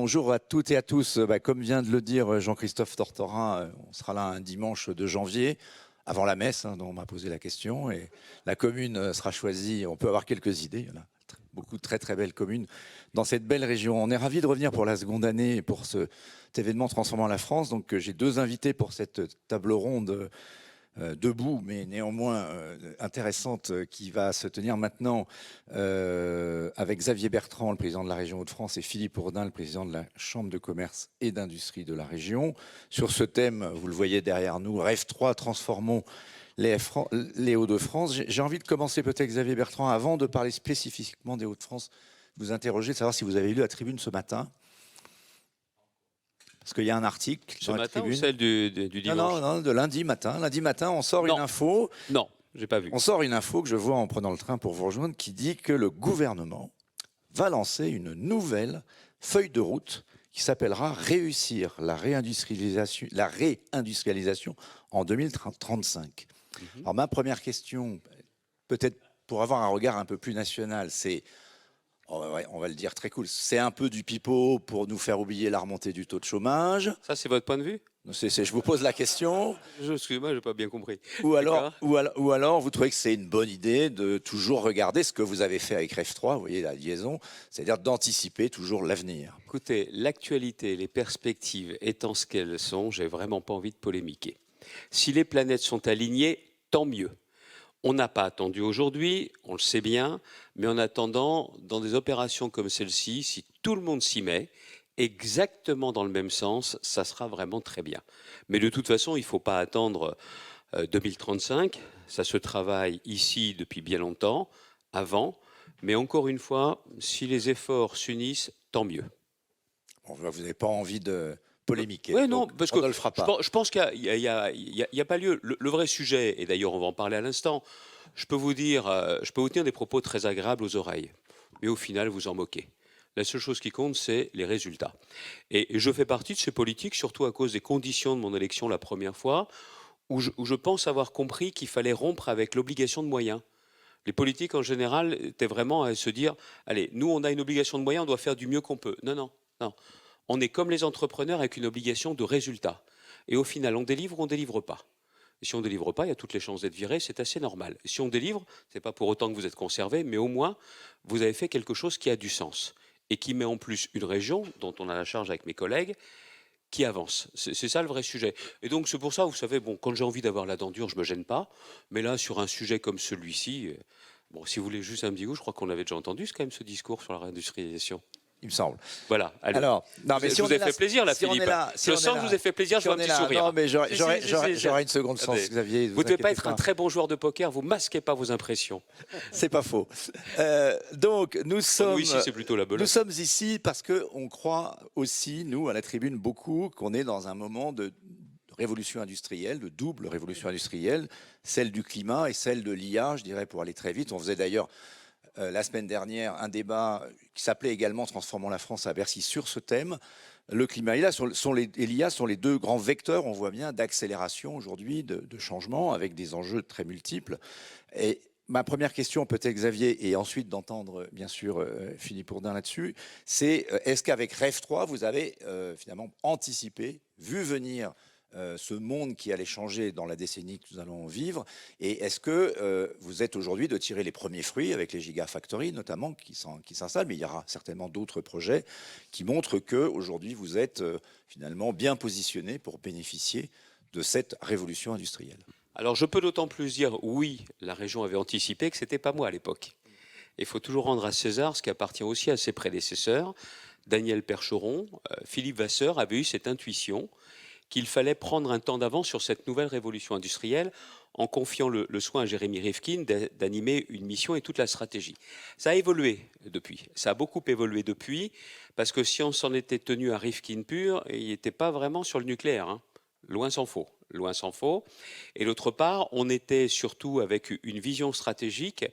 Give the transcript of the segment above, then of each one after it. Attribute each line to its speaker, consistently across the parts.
Speaker 1: Bonjour à toutes et à tous. Comme vient de le dire Jean-Christophe Tortorin, on sera là un dimanche de janvier, avant la messe, dont on m'a posé la question. Et la commune sera choisie. On peut avoir quelques idées. Il y en a beaucoup de très très belles communes dans cette belle région. On est ravis de revenir pour la seconde année pour cet événement transformant la France. Donc j'ai deux invités pour cette table ronde. Debout, mais néanmoins intéressante, qui va se tenir maintenant avec Xavier Bertrand, le président de la région Hauts-de-France, et Philippe Ourdin, le président de la Chambre de commerce et d'industrie de la région. Sur ce thème, vous le voyez derrière nous, Rêve 3, transformons les Hauts-de-France. J'ai envie de commencer peut-être, Xavier Bertrand, avant de parler spécifiquement des Hauts-de-France, vous interroger, de savoir si vous avez lu la tribune ce matin. Parce qu'il y a un article
Speaker 2: Ce
Speaker 1: dans la
Speaker 2: matin
Speaker 1: tribune.
Speaker 2: Ou celle du dimanche?
Speaker 1: Non, de lundi matin. Lundi matin, on sort une info.
Speaker 2: Non, j'ai pas vu.
Speaker 1: On sort une info que je vois en prenant le train pour vous rejoindre qui dit que le gouvernement va lancer une nouvelle feuille de route qui s'appellera Réussir la réindustrialisation en 2035. Alors ma première question, peut-être pour avoir un regard un peu plus national, c'est, on va le dire très cool, c'est un peu du pipeau pour nous faire oublier la remontée du taux de chômage.
Speaker 2: Ça, c'est votre point de vue?
Speaker 1: Je vous pose la question.
Speaker 2: Excusez-moi, je n'ai pas bien compris.
Speaker 1: Ou alors, vous trouvez que c'est une bonne idée de toujours regarder ce que vous avez fait avec Rêve 3, vous voyez la liaison, c'est-à-dire d'anticiper toujours l'avenir.
Speaker 2: Écoutez, l'actualité, les perspectives étant ce qu'elles sont, j'ai vraiment pas envie de polémiquer. Si les planètes sont alignées, tant mieux. On n'a pas attendu aujourd'hui, on le sait bien, mais en attendant, dans des opérations comme celle-ci, si tout le monde s'y met, exactement dans le même sens, ça sera vraiment très bien. Mais de toute façon, il ne faut pas attendre 2035, ça se travaille ici depuis bien longtemps, avant, mais encore une fois, si les efforts s'unissent, tant mieux.
Speaker 1: Bon, vous n'avez pas envie de polémiquer.
Speaker 2: Oui, non, parce que
Speaker 1: on ne le fera pas.
Speaker 2: Je pense qu'il n'y a pas lieu. Le vrai sujet, et d'ailleurs on va en parler à l'instant, je peux vous tenir des propos très agréables aux oreilles, mais au final vous en moquez. La seule chose qui compte, c'est les résultats. Et je fais partie de ces politiques, surtout à cause des conditions de mon élection la première fois, où je pense avoir compris qu'il fallait rompre avec l'obligation de moyens. Les politiques, en général, étaient vraiment à se dire, allez, nous, on a une obligation de moyens, on doit faire du mieux qu'on peut. Non, non, non. On est comme les entrepreneurs avec une obligation de résultat. Et au final, on délivre ou on ne délivre pas. Et si on ne délivre pas, il y a toutes les chances d'être viré, c'est assez normal. Si on délivre, ce n'est pas pour autant que vous êtes conservé, mais au moins, vous avez fait quelque chose qui a du sens et qui met en plus une région, dont on a la charge avec mes collègues, qui avance. C'est ça le vrai sujet. Et donc c'est pour ça, vous savez, bon, quand j'ai envie d'avoir la dent dure, je ne me gêne pas. Mais là, sur un sujet comme celui-ci, bon, si vous voulez juste un petit goût, je crois qu'on avait déjà entendu quand même ce discours sur la réindustrialisation.
Speaker 1: Il me semble.
Speaker 2: Voilà. Allez.
Speaker 1: Alors, non, mais
Speaker 2: si vous avez fait plaisir, là, Philippe. Je sens que je vous ai fait plaisir, je vois un petit sourire.
Speaker 1: Non, mais j'aurai une seconde chance, Xavier.
Speaker 2: Vous ne devez pas être un très bon joueur de poker, vous masquez pas vos impressions.
Speaker 1: C'est pas faux. Donc, nous sommes
Speaker 2: ici, c'est plutôt la belote.
Speaker 1: Nous sommes ici parce qu'on croit aussi, nous, à la tribune, beaucoup, qu'on est dans un moment de révolution industrielle, de double révolution industrielle, celle du climat et celle de l'IA, je dirais, pour aller très vite. On faisait d'ailleurs la semaine dernière un débat qui s'appelait également Transformons la France à Bercy sur ce thème. Le climat et l'IA sont les deux grands vecteurs, on voit bien, d'accélération aujourd'hui, de changement, avec des enjeux très multiples. Et ma première question, peut-être Xavier, et ensuite d'entendre bien sûr Philippe Ourdin là-dessus, c'est est-ce qu'avec Rêve 3, vous avez finalement anticipé, vu venir ce monde qui allait changer dans la décennie que nous allons vivre, et est-ce que vous êtes aujourd'hui de tirer les premiers fruits avec les Gigafactories notamment qui s'installent, mais il y aura certainement d'autres projets qui montrent qu'aujourd'hui vous êtes finalement bien positionné pour bénéficier de cette révolution industrielle.
Speaker 2: Alors je peux d'autant plus dire oui, la région avait anticipé que ce n'était pas moi à l'époque. Il faut toujours rendre à César ce qui appartient aussi à ses prédécesseurs. Daniel Percheron, Philippe Vasseur avaient eu cette intuition qu'il fallait prendre un temps d'avance sur cette nouvelle révolution industrielle en confiant le soin à Jérémy Rifkin d'animer une mission et toute la stratégie. Ça a évolué depuis, ça a beaucoup évolué depuis, parce que si on s'en était tenu à Rifkin pur, il n'était pas vraiment sur le nucléaire, hein. Loin s'en faut, loin s'en faut. Et d'autre part, on était surtout avec une vision stratégique,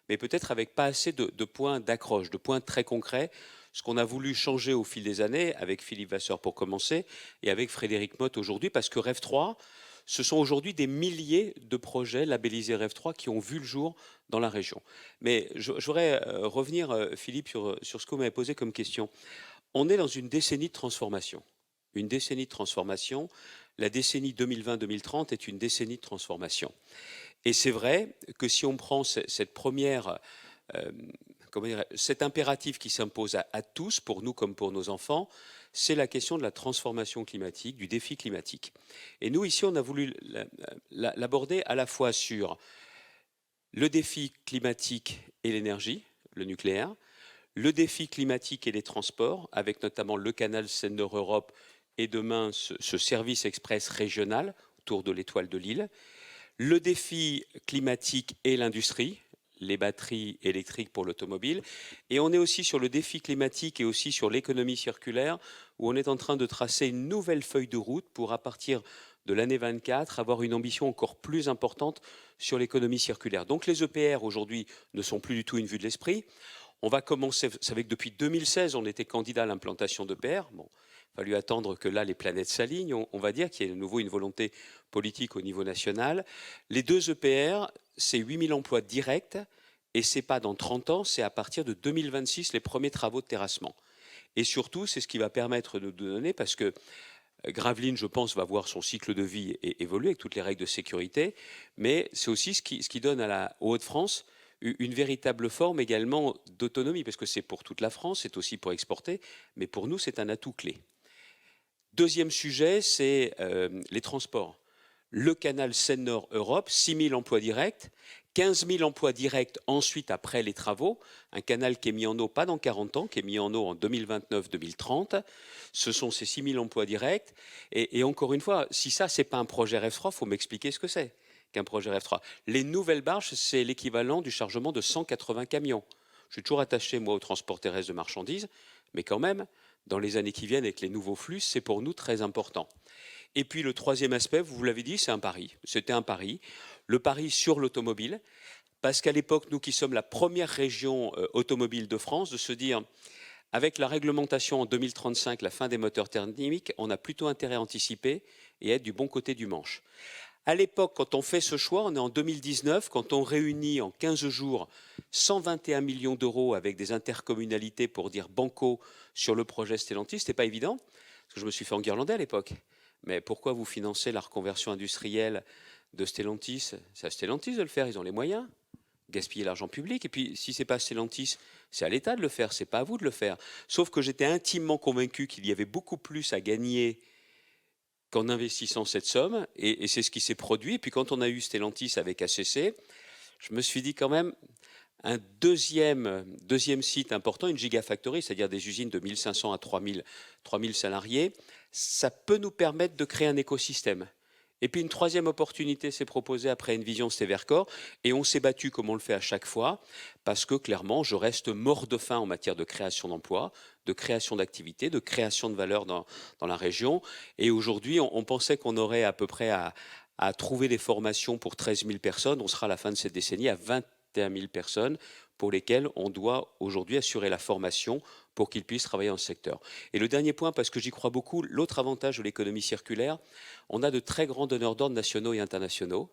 Speaker 2: mais peut-être avec pas assez de points d'accroche, de points très concrets, ce qu'on a voulu changer au fil des années, avec Philippe Vasseur pour commencer, et avec Frédéric Motte aujourd'hui, parce que Rêve 3, ce sont aujourd'hui des milliers de projets labellisés Rêve 3 qui ont vu le jour dans la région. Mais je voudrais revenir, Philippe, sur ce que vous m'avez posé comme question. On est dans une décennie de transformation. Une décennie de transformation. La décennie 2020-2030 est une décennie de transformation. Et c'est vrai que si on prend cette première, cet impératif qui s'impose à tous, pour nous comme pour nos enfants, c'est la question de la transformation climatique, du défi climatique. Et nous, ici, on a voulu l'aborder à la fois sur le défi climatique et l'énergie, le nucléaire, le défi climatique et les transports, avec notamment le canal Seine-Nord-Europe et demain ce service express régional autour de l'étoile de Lille, le défi climatique et l'industrie, les batteries électriques pour l'automobile, et on est aussi sur le défi climatique et aussi sur l'économie circulaire, où on est en train de tracer une nouvelle feuille de route pour, à partir de l'année 24, avoir une ambition encore plus importante sur l'économie circulaire. Donc les EPR aujourd'hui ne sont plus du tout une vue de l'esprit. On va commencer, vous savez que depuis 2016, on était candidat à l'implantation d'EPR. Bon, il a fallu attendre que là, les planètes s'alignent. On va dire qu'il y a de nouveau une volonté politique au niveau national. Les deux EPR, c'est 8000 emplois directs et c'est pas dans 30 ans, c'est à partir de 2026 les premiers travaux de terrassement. Et surtout, c'est ce qui va permettre de donner, parce que Gravelines, je pense, va voir son cycle de vie évoluer avec toutes les règles de sécurité, mais c'est aussi ce qui donne aux Hauts-de-France une véritable forme également d'autonomie, parce que c'est pour toute la France, c'est aussi pour exporter, mais pour nous, c'est un atout clé. Deuxième sujet, c'est les transports. Le canal Seine-Nord-Europe, 6 000 emplois directs, 15 000 emplois directs ensuite après les travaux, un canal qui est mis en eau pas dans 40 ans, qui est mis en eau en 2029-2030. Ce sont ces 6 000 emplois directs. Et encore une fois, si ça, c'est pas un projet REF 3, il faut m'expliquer ce que c'est qu'un projet REF 3. Les nouvelles barges, c'est l'équivalent du chargement de 180 camions. Je suis toujours attaché, moi, au transport terrestre de marchandises, mais quand même, dans les années qui viennent, avec les nouveaux flux, c'est pour nous très important. Et puis le troisième aspect, vous l'avez dit, c'est un pari. C'était un pari. Le pari sur l'automobile, parce qu'à l'époque, nous qui sommes la première région automobile de France, de se dire, avec la réglementation en 2035, la fin des moteurs thermiques, on a plutôt intérêt à anticiper et être du bon côté du manche. À l'époque, quand on fait ce choix, on est en 2019, quand on réunit en 15 jours 121 millions d'euros avec des intercommunalités pour dire banco sur le projet Stellantis, c'était pas évident, parce que je me suis fait enguirlander à l'époque. Mais pourquoi vous financez la reconversion industrielle de Stellantis? C'est à Stellantis de le faire, ils ont les moyens. Gaspiller l'argent public. Et puis, si c'est pas Stellantis, c'est à l'État de le faire, c'est pas à vous de le faire. Sauf que j'étais intimement convaincu qu'il y avait beaucoup plus à gagner qu'en investissant cette somme, et c'est ce qui s'est produit. Et puis quand on a eu Stellantis avec ACC, je me suis dit quand même, un deuxième site important, une gigafactory, c'est-à-dire des usines de 1500 à 3000 salariés, ça peut nous permettre de créer un écosystème. Et puis une troisième opportunité s'est proposée après une vision, c'était Vercors, et on s'est battu comme on le fait à chaque fois, parce que clairement, je reste mort de faim en matière de création d'emplois, de création d'activités, de création de valeur dans la région. Et aujourd'hui, on pensait qu'on aurait à peu près à trouver des formations pour 13 000 personnes. On sera à la fin de cette décennie à 21 000 personnes pour lesquelles on doit aujourd'hui assurer la formation pour qu'ils puissent travailler dans ce secteur. Et le dernier point, parce que j'y crois beaucoup, l'autre avantage de l'économie circulaire, on a de très grands donneurs d'ordre nationaux et internationaux.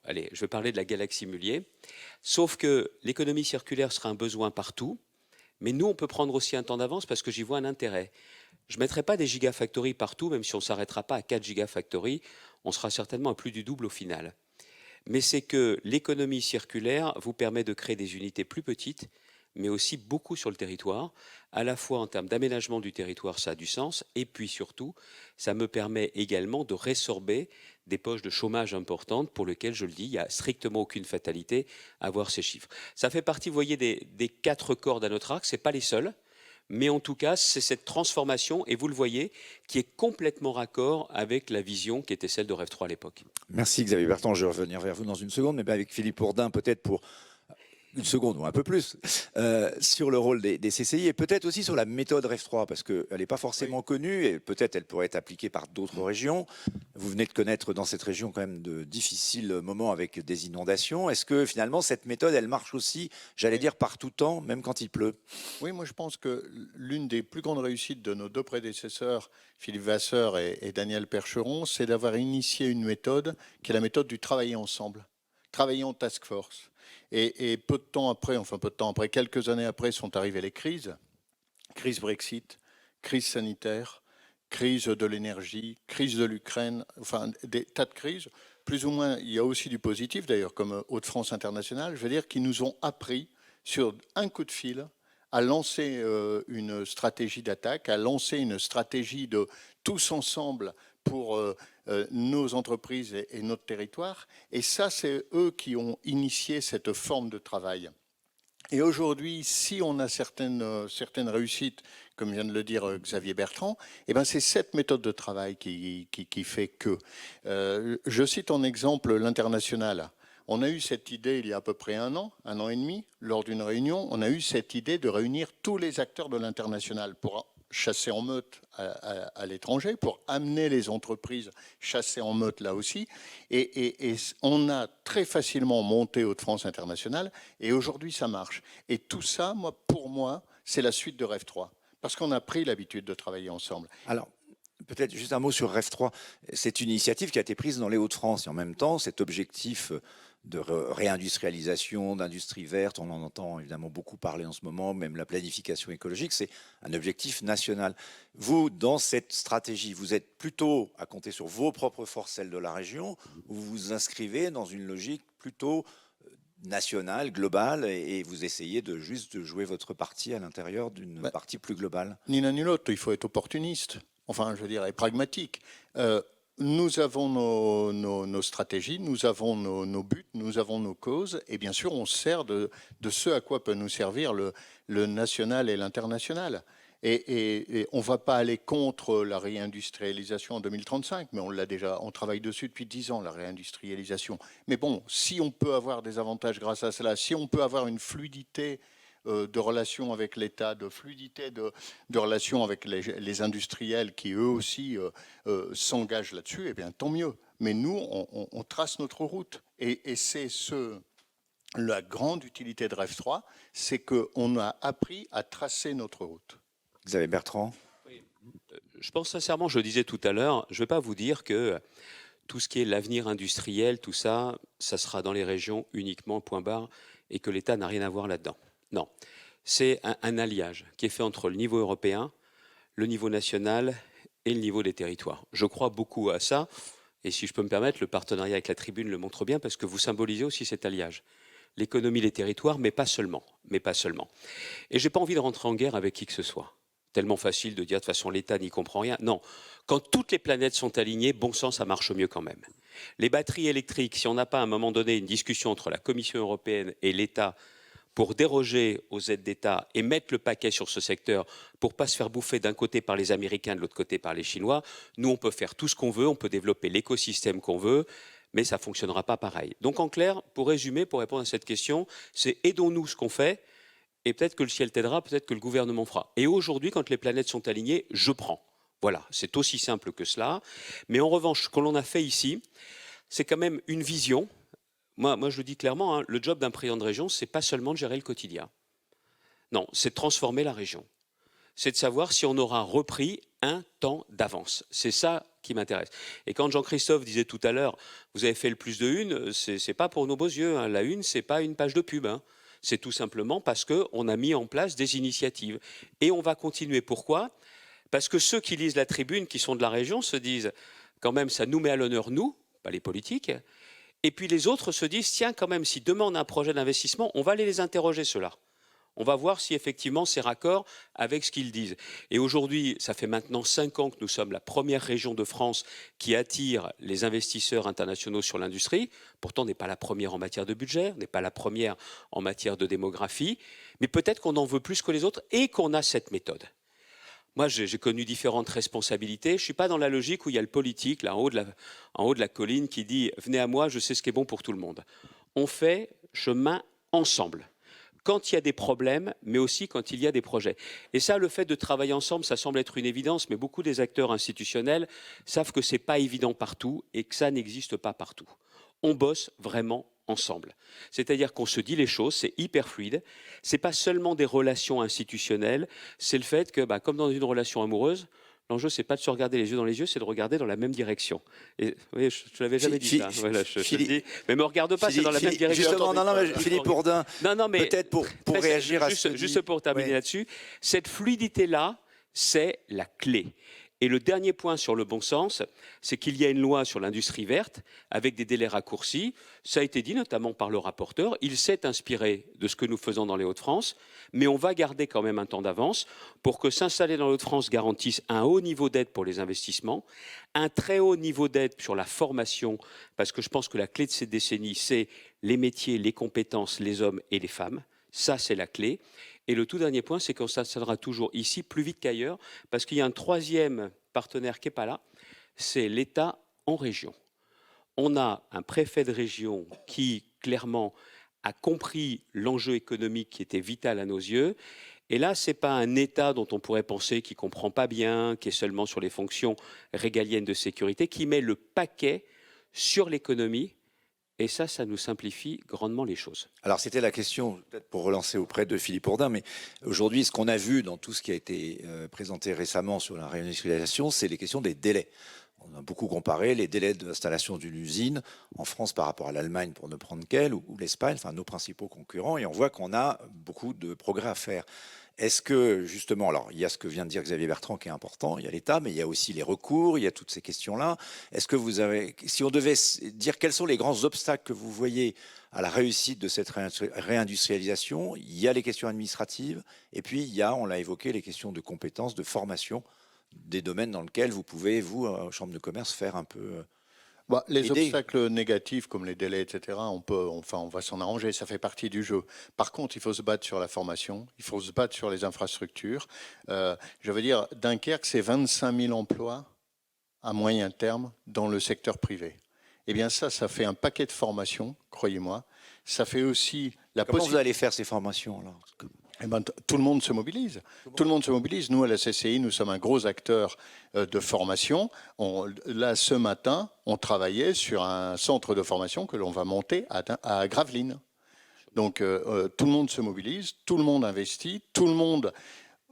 Speaker 2: Allez, je vais parler de la galaxie Mullier. Sauf que l'économie circulaire sera un besoin partout, mais nous, on peut prendre aussi un temps d'avance parce que j'y vois un intérêt. Je ne mettrai pas des gigafactories partout, même si on ne s'arrêtera pas à 4 gigafactories, on sera certainement à plus du double au final. Mais c'est que l'économie circulaire vous permet de créer des unités plus petites, mais aussi beaucoup sur le territoire, à la fois en termes d'aménagement du territoire, ça a du sens, et puis surtout, ça me permet également de résorber des poches de chômage importantes pour lesquelles, je le dis, il n'y a strictement aucune fatalité à voir ces chiffres. Ça fait partie, vous voyez, des 4 cordes à notre arc, ce n'est pas les seuls, mais en tout cas, c'est cette transformation, et vous le voyez, qui est complètement raccord avec la vision qui était celle de REV 3 à l'époque.
Speaker 1: Merci Xavier Bertrand, je vais revenir vers vous dans une seconde, mais avec Philippe Bourdin peut-être pour une seconde ou un peu plus, sur le rôle des CCI et peut-être aussi sur la méthode REF 3, parce qu'elle n'est pas forcément connue et peut-être elle pourrait être appliquée par d'autres régions. Vous venez de connaître dans cette région quand même de difficiles moments avec des inondations. Est-ce que finalement cette méthode, elle marche aussi, j'allais dire, par tout temps, même quand il pleut?
Speaker 3: Oui, moi je pense que l'une des plus grandes réussites de nos deux prédécesseurs, Philippe Vasseur et Daniel Percheron, c'est d'avoir initié une méthode qui est la méthode du travailler ensemble, travailler en task force. Et peu de temps après, quelques années après, sont arrivées les crises, crise Brexit, crise sanitaire, crise de l'énergie, crise de l'Ukraine, enfin des tas de crises. Plus ou moins, il y a aussi du positif d'ailleurs, comme Hauts-de-France International, je veux dire, qui nous ont appris sur un coup de fil à lancer une stratégie d'attaque, à lancer une stratégie de tous ensemble pour nos entreprises et notre territoire. Et ça, c'est eux qui ont initié cette forme de travail. Et aujourd'hui, si on a certaines réussites, comme vient de le dire Xavier Bertrand, eh ben c'est cette méthode de travail qui fait que. Je cite en exemple l'international. On a eu cette idée il y a à peu près un an et demi, lors d'une réunion, on a eu cette idée de réunir tous les acteurs de l'international pour chasser en meute à l'étranger, pour amener les entreprises chasser en meute là aussi. Et on a très facilement monté Hauts-de-France International, et aujourd'hui ça marche. Et tout ça, pour moi, c'est la suite de Rêve 3, parce qu'on a pris l'habitude de travailler ensemble.
Speaker 1: Alors, peut-être juste un mot sur Rêve 3. C'est une initiative qui a été prise dans les Hauts-de-France, et en même temps, cet objectif de réindustrialisation, d'industrie verte, on en entend évidemment beaucoup parler en ce moment, même la planification écologique, c'est un objectif national. Vous, dans cette stratégie, vous êtes plutôt à compter sur vos propres forces, celles de la région, ou vous vous inscrivez dans une logique plutôt nationale, globale, et vous essayez de juste jouer votre partie à l'intérieur d'une partie plus globale?
Speaker 3: Ni l'un ni l'autre, il faut être opportuniste, enfin je dirais pragmatique. Nous avons nos stratégies, nous avons nos buts, nous avons nos causes, et bien sûr on se sert de ce à quoi peut nous servir le national et l'international. Et on ne va pas aller contre la réindustrialisation en 2035, mais on travaille dessus depuis 10 ans, la réindustrialisation. Mais bon, si on peut avoir des avantages grâce à cela, si on peut avoir une fluidité de relations avec l'État, de fluidité de relations avec les industriels qui eux aussi s'engagent là-dessus, eh bien tant mieux. Mais nous, on trace notre route. Et c'est la grande utilité de Rêve 3, c'est qu'on a appris à tracer notre route.
Speaker 1: Xavier Bertrand?
Speaker 2: Oui. Je pense sincèrement, je le disais tout à l'heure, je ne vais pas vous dire que tout ce qui est l'avenir industriel, tout ça, ça sera dans les régions uniquement, point barre, et que l'État n'a rien à voir là-dedans. Non, c'est un alliage qui est fait entre le niveau européen, le niveau national et le niveau des territoires. Je crois beaucoup à ça, et si je peux me permettre, le partenariat avec la Tribune le montre bien, parce que vous symbolisez aussi cet alliage. L'économie, les territoires, mais pas seulement. Et je n'ai pas envie de rentrer en guerre avec qui que ce soit. Tellement facile de dire de toute façon l'État n'y comprend rien. Non, quand toutes les planètes sont alignées, bon sang, ça marche mieux quand même. Les batteries électriques, si on n'a pas à un moment donné une discussion entre la Commission européenne et l'État pour déroger aux aides d'État et mettre le paquet sur ce secteur pour ne pas se faire bouffer d'un côté par les Américains, de l'autre côté par les Chinois, nous on peut faire tout ce qu'on veut, on peut développer l'écosystème qu'on veut, mais ça ne fonctionnera pas pareil. Donc en clair, pour résumer, pour répondre à cette question, c'est aidons-nous ce qu'on fait, et peut-être que le ciel t'aidera, peut-être que le gouvernement fera. Et aujourd'hui, quand les planètes sont alignées, je prends. Voilà, c'est aussi simple que cela. Mais en revanche, ce que l'on a fait ici, c'est quand même une vision. Moi, je le dis clairement, hein, le job d'un président de région, c'est pas seulement de gérer le quotidien. Non, c'est de transformer la région. C'est de savoir si on aura repris un temps d'avance. C'est ça qui m'intéresse. Et quand Jean-Christophe disait tout à l'heure, vous avez fait le plus de une, c'est pas pour nos beaux yeux. Hein. La une, c'est pas une page de pub. Hein. C'est tout simplement parce qu'on a mis en place des initiatives. Et on va continuer. Pourquoi ? Parce que ceux qui lisent la Tribune, qui sont de la région, se disent, quand même, ça nous met à l'honneur, nous, pas les politiques. Et puis les autres se disent, tiens, quand même, si demain on a un projet d'investissement, on va aller les interroger, ceux-là. On va voir si effectivement c'est raccord avec ce qu'ils disent. Et aujourd'hui, ça fait maintenant 5 ans que nous sommes la première région de France qui attire les investisseurs internationaux sur l'industrie. Pourtant, on n'est pas la première en matière de budget, on n'est pas la première en matière de démographie, mais peut-être qu'on en veut plus que les autres et qu'on a cette méthode. Moi, j'ai connu différentes responsabilités. Je ne suis pas dans la logique où il y a le politique, là, en haut de la colline, qui dit « Venez à moi, je sais ce qui est bon pour tout le monde ». On fait chemin ensemble. Quand il y a des problèmes, mais aussi quand il y a des projets. Et ça, le fait de travailler ensemble, ça semble être une évidence, mais beaucoup des acteurs institutionnels savent que ce n'est pas évident partout et que ça n'existe pas partout. On bosse vraiment ensemble. C'est-à-dire qu'on se dit les choses, c'est hyper fluide. Ce n'est pas seulement des relations institutionnelles, c'est le fait que, comme dans une relation amoureuse, l'enjeu, ce n'est pas de se regarder les yeux dans les yeux, c'est de regarder dans la même direction. Et, oui, je ne l'avais jamais dit ça. Voilà, je te dis. Mais ne me regarde pas, c'est dans la même direction.
Speaker 1: Justement, non, mais Philippe Bourdin, peut-être pour réagir à
Speaker 2: juste pour terminer là-dessus, cette fluidité-là, c'est la clé. Et le dernier point sur le bon sens, c'est qu'il y a une loi sur l'industrie verte avec des délais raccourcis. Ça a été dit notamment par le rapporteur. Il s'est inspiré de ce que nous faisons dans les Hauts-de-France, mais on va garder quand même un temps d'avance pour que s'installer dans les Hauts-de-France garantisse un haut niveau d'aide pour les investissements, un très haut niveau d'aide sur la formation, parce que je pense que la clé de cette décennie, c'est les métiers, les compétences, les hommes et les femmes. Ça, c'est la clé. Et le tout dernier point, c'est qu'on s'installera toujours ici plus vite qu'ailleurs, parce qu'il y a un troisième partenaire qui n'est pas là, c'est l'État en région. On a un préfet de région qui, clairement, a compris l'enjeu économique qui était vital à nos yeux. Et là, ce n'est pas un État dont on pourrait penser qu'il ne comprend pas bien, qui est seulement sur les fonctions régaliennes de sécurité, qui met le paquet sur l'économie. Et ça nous simplifie grandement les choses.
Speaker 1: Alors c'était la question, peut-être pour relancer auprès de Philippe Ourdin, mais aujourd'hui, ce qu'on a vu dans tout ce qui a été présenté récemment sur la réindustrialisation, c'est les questions des délais. On a beaucoup comparé les délais d'installation d'une usine en France par rapport à l'Allemagne, pour ne prendre qu'elle, ou l'Espagne, enfin nos principaux concurrents, et on voit qu'on a beaucoup de progrès à faire. Est-ce que, justement, alors il y a ce que vient de dire Xavier Bertrand qui est important, il y a l'État, mais il y a aussi les recours, il y a toutes ces questions-là. Est-ce que vous avez, si on devait dire quels sont les grands obstacles que vous voyez à la réussite de cette réindustrialisation, il y a les questions administratives, et puis il y a, on l'a évoqué, les questions de compétences, de formation, des domaines dans lesquels vous pouvez, vous, Chambre de commerce, faire un peu...
Speaker 3: Les obstacles négatifs comme les délais, etc., on va s'en arranger, ça fait partie du jeu. Par contre, il faut se battre sur la formation, il faut se battre sur les infrastructures. Je veux dire, Dunkerque, c'est 25 000 emplois à moyen terme dans le secteur privé. Eh bien ça fait un paquet de formations, croyez-moi. Ça fait aussi la
Speaker 1: Comment vous allez faire ces formations alors ?
Speaker 3: Eh ben, tout le monde se mobilise. Tout le monde se mobilise. Nous, à la CCI, nous sommes un gros acteur de formation. Là, ce matin, on travaillait sur un centre de formation que l'on va monter à Gravelines. Donc, tout le monde se mobilise, tout le monde investit, tout le monde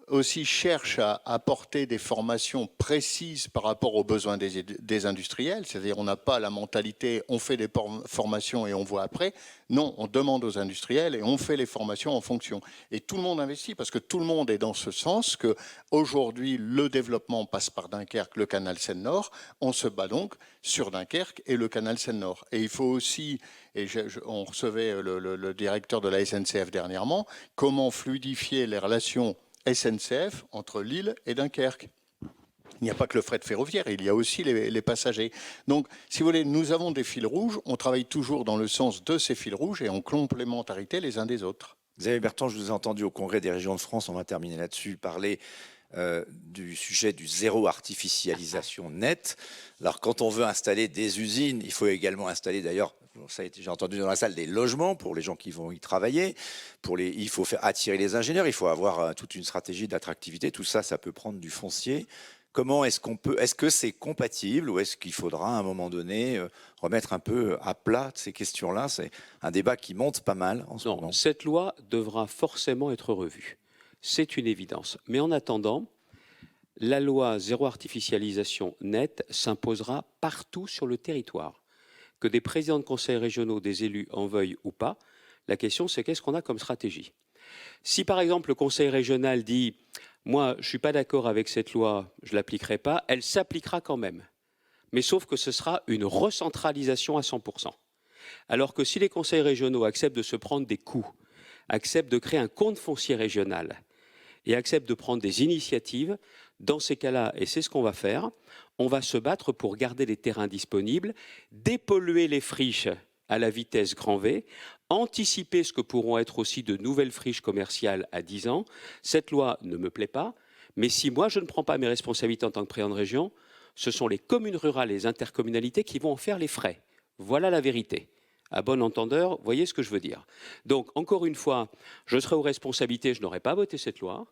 Speaker 3: aussi cherche à apporter des formations précises par rapport aux besoins des industriels. C'est-à-dire on n'a pas la mentalité on fait des formations et on voit après. Non, on demande aux industriels et on fait les formations en fonction. Et tout le monde investit parce que tout le monde est dans ce sens que aujourd'hui le développement passe par Dunkerque, le canal Seine-Nord. On se bat donc sur Dunkerque et le canal Seine-Nord. Et il faut aussi, et on recevait le directeur de la SNCF dernièrement, comment fluidifier les relations SNCF entre Lille et Dunkerque. Il n'y a pas que le fret ferroviaire, il y a aussi les passagers. Donc, si vous voulez, nous avons des fils rouges, on travaille toujours dans le sens de ces fils rouges et en complémentarité les uns des autres.
Speaker 1: Xavier Bertrand, je vous ai entendu au Congrès des régions de France, on va terminer là-dessus, parler du sujet du zéro artificialisation nette. Alors, quand on veut installer des usines, il faut également installer d'ailleurs, j'ai entendu dans la salle, des logements pour les gens qui vont y travailler. Il faut faire attirer les ingénieurs, il faut avoir toute une stratégie d'attractivité. Tout ça, ça peut prendre du foncier. Comment est-ce que c'est compatible ou est-ce qu'il faudra à un moment donné remettre un peu à plat ces questions-là? C'est un débat qui monte pas mal en ce moment.
Speaker 2: Cette loi devra forcément être revue. C'est une évidence. Mais en attendant, la loi zéro artificialisation nette s'imposera partout sur le territoire. Que des présidents de conseils régionaux, des élus en veuillent ou pas, la question c'est qu'est-ce qu'on a comme stratégie. Si par exemple le conseil régional dit « moi je ne suis pas d'accord avec cette loi, je ne l'appliquerai pas », elle s'appliquera quand même. Mais sauf que ce sera une recentralisation à 100%. Alors que si les conseils régionaux acceptent de se prendre des coups, acceptent de créer un compte foncier régional et acceptent de prendre des initiatives, dans ces cas-là, et c'est ce qu'on va faire, on va se battre pour garder les terrains disponibles, dépolluer les friches à la vitesse grand V, anticiper ce que pourront être aussi de nouvelles friches commerciales à 10 ans. Cette loi ne me plaît pas, mais si moi je ne prends pas mes responsabilités en tant que président de région, ce sont les communes rurales et les intercommunalités qui vont en faire les frais. Voilà la vérité. À bon entendeur, voyez ce que je veux dire. Donc, encore une fois, je serai aux responsabilités, je n'aurais pas voté cette loi.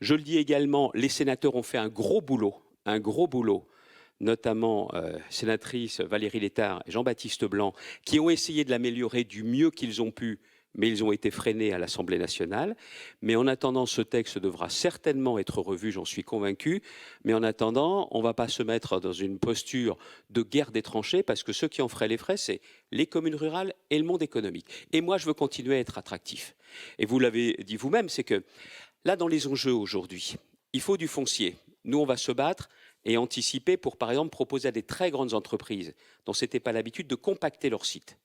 Speaker 2: Je le dis également, les sénateurs ont fait un gros boulot, notamment sénatrice Valérie Létard et Jean-Baptiste Blanc, qui ont essayé de l'améliorer du mieux qu'ils ont pu, mais ils ont été freinés à l'Assemblée nationale. Mais en attendant, ce texte devra certainement être revu, j'en suis convaincu. Mais en attendant, on ne va pas se mettre dans une posture de guerre des tranchées, parce que ceux qui en feraient les frais, c'est les communes rurales et le monde économique. Et moi, je veux continuer à être attractif. Et vous l'avez dit vous-même, c'est que là, dans les enjeux aujourd'hui, il faut du foncier. Nous, on va se battre et anticiper pour, par exemple, proposer à des très grandes entreprises dont ce n'était pas l'habitude de compacter leur site.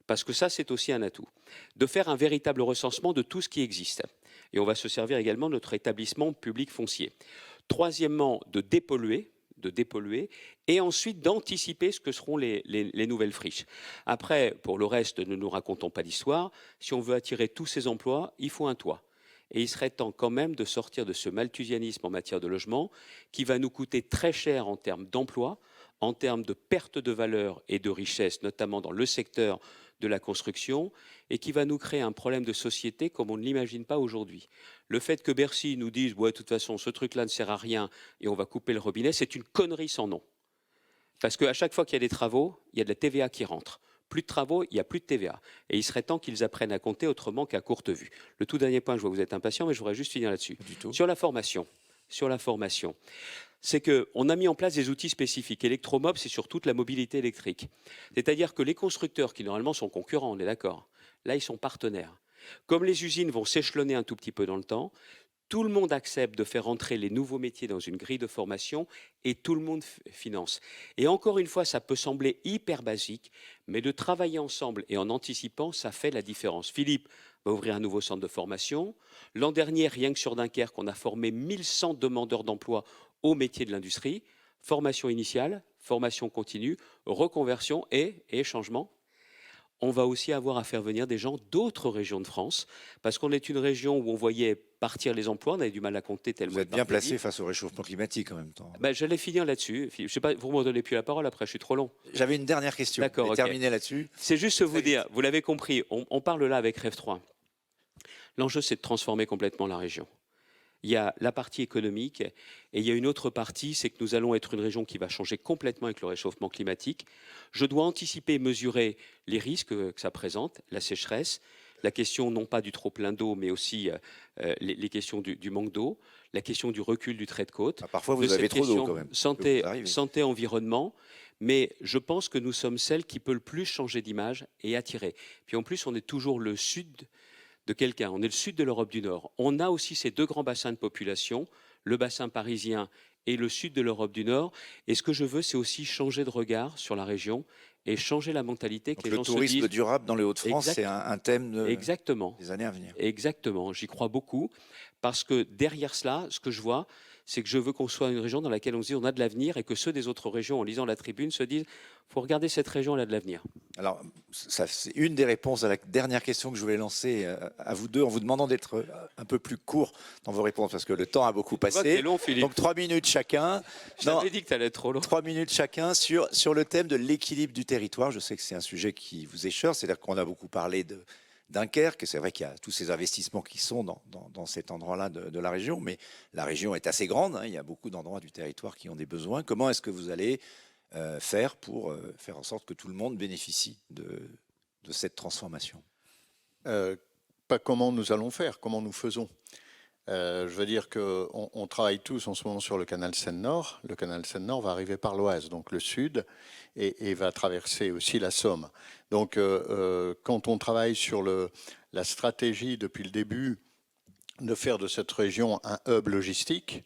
Speaker 2: Parce que ça, c'est aussi un atout. De faire un véritable recensement de tout ce qui existe. Et on va se servir également de notre établissement public foncier. Troisièmement, de dépolluer, et ensuite d'anticiper ce que seront les nouvelles friches. Après, pour le reste, ne nous racontons pas d'histoire. Si on veut attirer tous ces emplois, il faut un toit. Et il serait temps quand même de sortir de ce malthusianisme en matière de logement qui va nous coûter très cher en termes d'emploi, en termes de perte de valeur et de richesse, notamment dans le secteur de la construction, et qui va nous créer un problème de société comme on ne l'imagine pas aujourd'hui. Le fait que Bercy nous dise ouais, de toute façon, ce truc-là ne sert à rien et on va couper le robinet, c'est une connerie sans nom. Parce qu'à chaque fois qu'il y a des travaux, il y a de la TVA qui rentre. Plus de travaux, il n'y a plus de TVA. Et il serait temps qu'ils apprennent à compter autrement qu'à courte vue. Le tout dernier point, je vois que vous êtes impatient, mais je voudrais juste finir là-dessus. Sur la formation, c'est qu'on a mis en place des outils spécifiques. Electromob, c'est sur toute la mobilité électrique. C'est-à-dire que les constructeurs, qui normalement sont concurrents, on est d'accord, là, ils sont partenaires. Comme les usines vont s'échelonner un tout petit peu dans le temps, tout le monde accepte de faire entrer les nouveaux métiers dans une grille de formation et tout le monde finance. Et encore une fois, ça peut sembler hyper basique, mais de travailler ensemble et en anticipant, ça fait la différence. Philippe va ouvrir un nouveau centre de formation. L'an dernier, rien que sur Dunkerque, on a formé 1100 demandeurs d'emploi au métier de l'industrie. Formation initiale, formation continue, reconversion et changement. On va aussi avoir à faire venir des gens d'autres régions de France, parce qu'on est une région où on voyait partir les emplois, on avait du mal à compter tellement.
Speaker 1: Vous êtes bien placé face au réchauffement climatique en même temps.
Speaker 2: J'allais finir là-dessus. Je sais pas, vous ne me donnez plus la parole après, je suis trop long.
Speaker 1: J'avais une dernière question.
Speaker 2: D'accord, okay.
Speaker 1: Terminer là-dessus.
Speaker 2: C'est juste vous dire, vous l'avez compris, on parle là avec Rêve 3. L'enjeu, c'est de transformer complètement la région. Il y a la partie économique et il y a une autre partie, c'est que nous allons être une région qui va changer complètement avec le réchauffement climatique. Je dois anticiper et mesurer les risques que ça présente, la sécheresse, la question non pas du trop plein d'eau, mais aussi les questions du manque d'eau, la question du recul du trait de côte.
Speaker 1: Parfois, vous avez trop d'eau quand même.
Speaker 2: Santé, environnement. Mais je pense que nous sommes celles qui peut le plus changer d'image et attirer. Puis en plus, on est toujours le sud de quelqu'un. On est le sud de l'Europe du Nord. On a aussi ces deux grands bassins de population, le bassin parisien et le sud de l'Europe du Nord. Et ce que je veux, c'est aussi changer de regard sur la région et changer la mentalité.
Speaker 1: Donc que les gens se disent... Le tourisme durable dans les Hauts-de-France, c'est un thème des années à venir.
Speaker 2: Exactement, j'y crois beaucoup. Parce que derrière cela, ce que je vois, c'est que je veux qu'on soit une région dans laquelle on se dit on a de l'avenir et que ceux des autres régions, en lisant la tribune, se disent il faut regarder cette région, elle a de l'avenir.
Speaker 1: Alors, ça, c'est une des réponses à la dernière question que je voulais lancer à vous deux, en vous demandant d'être un peu plus court dans vos réponses, parce que le temps a beaucoup passé.
Speaker 2: Long, Philippe.
Speaker 1: Donc 3 minutes chacun.
Speaker 2: Je t'avais dit que tu allais être trop long.
Speaker 1: 3 minutes chacun sur le thème de l'équilibre du territoire. Je sais que c'est un sujet qui vous écheure, c'est-à-dire qu'on a beaucoup parlé de Dunkerque, et c'est vrai qu'il y a tous ces investissements qui sont dans cet endroit-là de la région, mais la région est assez grande, hein, il y a beaucoup d'endroits du territoire qui ont des besoins. Comment est-ce que vous allez faire pour faire en sorte que tout le monde bénéficie de cette transformation?
Speaker 3: Pas comment nous allons faire, comment nous faisons. Je veux dire qu'on travaille tous en ce moment sur le canal Seine-Nord. Le canal Seine-Nord va arriver par l'Oise, donc le sud, et va traverser aussi la Somme. Donc quand on travaille sur la stratégie depuis le début de faire de cette région un hub logistique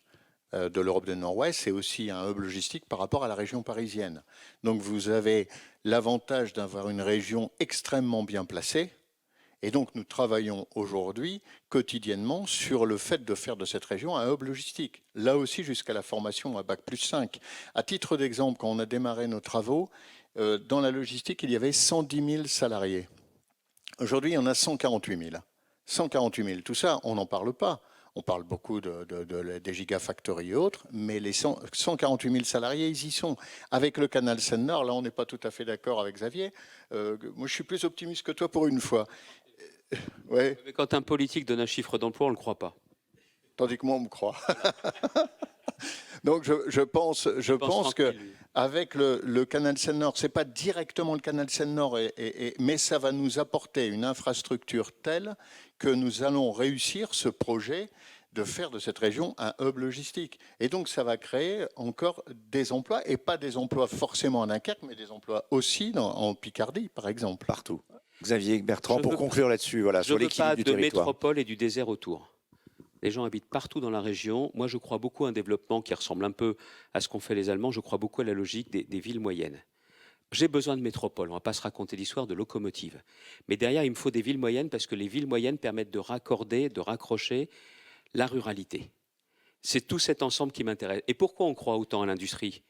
Speaker 3: de l'Europe du Nord-Ouest, c'est aussi un hub logistique par rapport à la région parisienne. Donc vous avez l'avantage d'avoir une région extrêmement bien placée. Et donc, nous travaillons aujourd'hui, quotidiennement, sur le fait de faire de cette région un hub logistique. Là aussi, jusqu'à la formation à Bac+5. À titre d'exemple, quand on a démarré nos travaux, dans la logistique, il y avait 110 000 salariés. Aujourd'hui, il y en a 148 000. 148 000. Tout ça, on n'en parle pas. On parle beaucoup des gigafactories et autres, mais les 148 000 salariés, ils y sont. Avec le canal Seine-Nord, là, on n'est pas tout à fait d'accord avec Xavier. Moi, je suis plus optimiste que toi pour une fois. Ouais.
Speaker 2: Mais quand un politique donne un chiffre d'emploi, on ne le croit pas.
Speaker 3: Tandis que moi, on me croit. Donc, je pense qu'avec le canal Seine-Nord, ce n'est pas directement le canal Seine-Nord, mais ça va nous apporter une infrastructure telle que nous allons réussir ce projet de faire de cette région un hub logistique. Et donc, ça va créer encore des emplois, et pas des emplois forcément à Dunkerque, mais des emplois aussi en Picardie, par exemple.
Speaker 1: Partout. Xavier Bertrand, pour conclure là-dessus, voilà, sur l'équilibre du territoire.
Speaker 2: Je veux pas de métropole et du désert autour. Les gens habitent partout dans la région. Moi, je crois beaucoup à un développement qui ressemble un peu à ce qu'ont fait les Allemands. Je crois beaucoup à la logique des villes moyennes. J'ai besoin de métropoles. On ne va pas se raconter l'histoire de locomotives. Mais derrière, il me faut des villes moyennes parce que les villes moyennes permettent de raccorder, de raccrocher la ruralité. C'est tout cet ensemble qui m'intéresse. Et pourquoi on croit autant à l'industrie?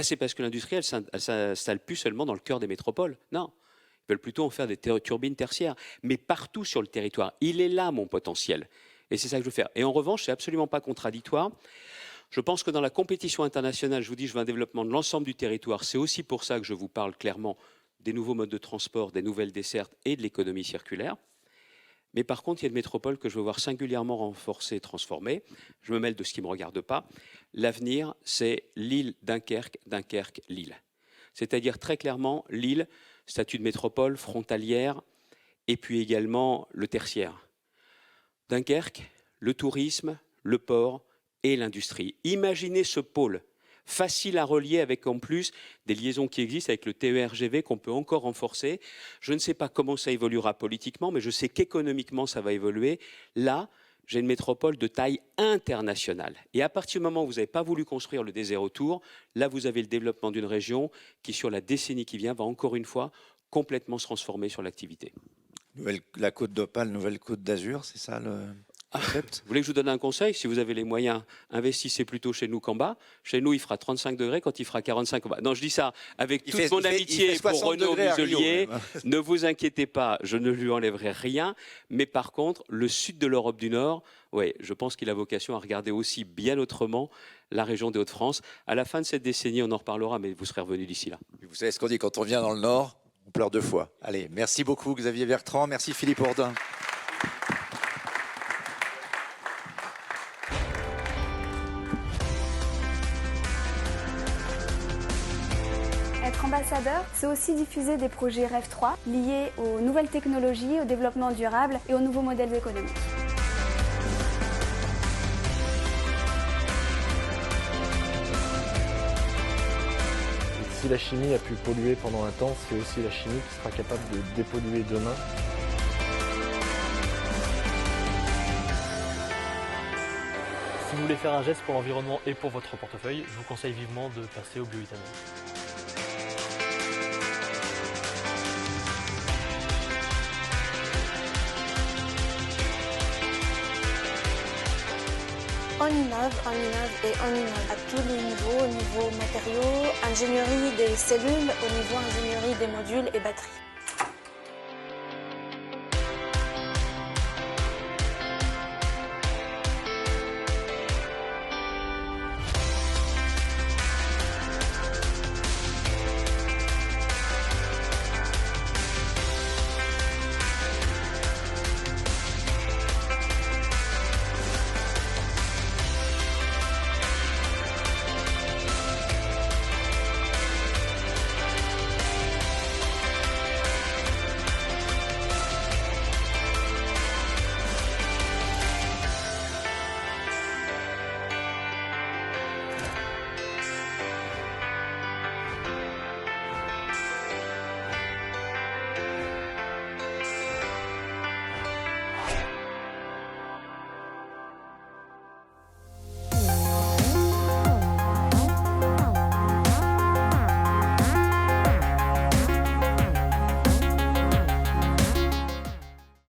Speaker 2: C'est parce que l'industrie, elle ne s'installe plus seulement dans le cœur des métropoles. Non. Ils veulent plutôt en faire des turbines tertiaires. Mais partout sur le territoire. Il est là, mon potentiel. Et c'est ça que je veux faire. Et en revanche, ce n'est absolument pas contradictoire. Je pense que dans la compétition internationale, je vous dis, je veux un développement de l'ensemble du territoire. C'est aussi pour ça que je vous parle clairement des nouveaux modes de transport, des nouvelles dessertes et de l'économie circulaire. Mais par contre, il y a une métropole que je veux voir singulièrement renforcée et transformée. Je me mêle de ce qui ne me regarde pas. L'avenir, c'est Lille, Dunkerque, Dunkerque, Lille. C'est-à-dire très clairement Lille, statut de métropole, frontalière, et puis également le tertiaire. Dunkerque, le tourisme, le port et l'industrie. Imaginez ce pôle facile à relier avec en plus des liaisons qui existent avec le TER-GV qu'on peut encore renforcer. Je ne sais pas comment ça évoluera politiquement, mais je sais qu'économiquement ça va évoluer. Là, j'ai une métropole de taille internationale. Et à partir du moment où vous n'avez pas voulu construire le désert autour, là vous avez le développement d'une région qui, sur la décennie qui vient, va encore une fois complètement se transformer sur l'activité.
Speaker 1: La Côte d'Opale, nouvelle Côte d'Azur, c'est ça le concept?
Speaker 2: Vous voulez que je vous donne un conseil? Si vous avez les moyens, investissez plutôt chez nous qu'en bas. Chez nous, il fera 35 degrés quand il fera 45 en bas. Non, je dis ça avec toute mon amitié pour Renaud Muselier. Ne vous inquiétez pas, je ne lui enlèverai rien. Mais par contre, le sud de l'Europe du Nord, ouais, je pense qu'il a vocation à regarder aussi bien autrement la région des Hauts-de-France. À la fin de cette décennie, on en reparlera, mais vous serez revenu d'ici là.
Speaker 1: Vous savez ce qu'on dit, quand on vient dans le Nord, on pleure deux fois. Allez, merci beaucoup Xavier Bertrand, merci Philippe Ourdin.
Speaker 4: Être ambassadeur, c'est aussi diffuser des projets REV 3 liés aux nouvelles technologies, au développement durable et aux nouveaux modèles économiques.
Speaker 5: Si la chimie a pu polluer pendant un temps, c'est aussi la chimie qui sera capable de dépolluer demain.
Speaker 6: Si vous voulez faire un geste pour l'environnement et pour votre portefeuille, je vous conseille vivement de passer au bioéthanol.
Speaker 7: On innove et on innove à tous les niveaux, au niveau matériaux, ingénierie des cellules, au niveau ingénierie des modules et batteries.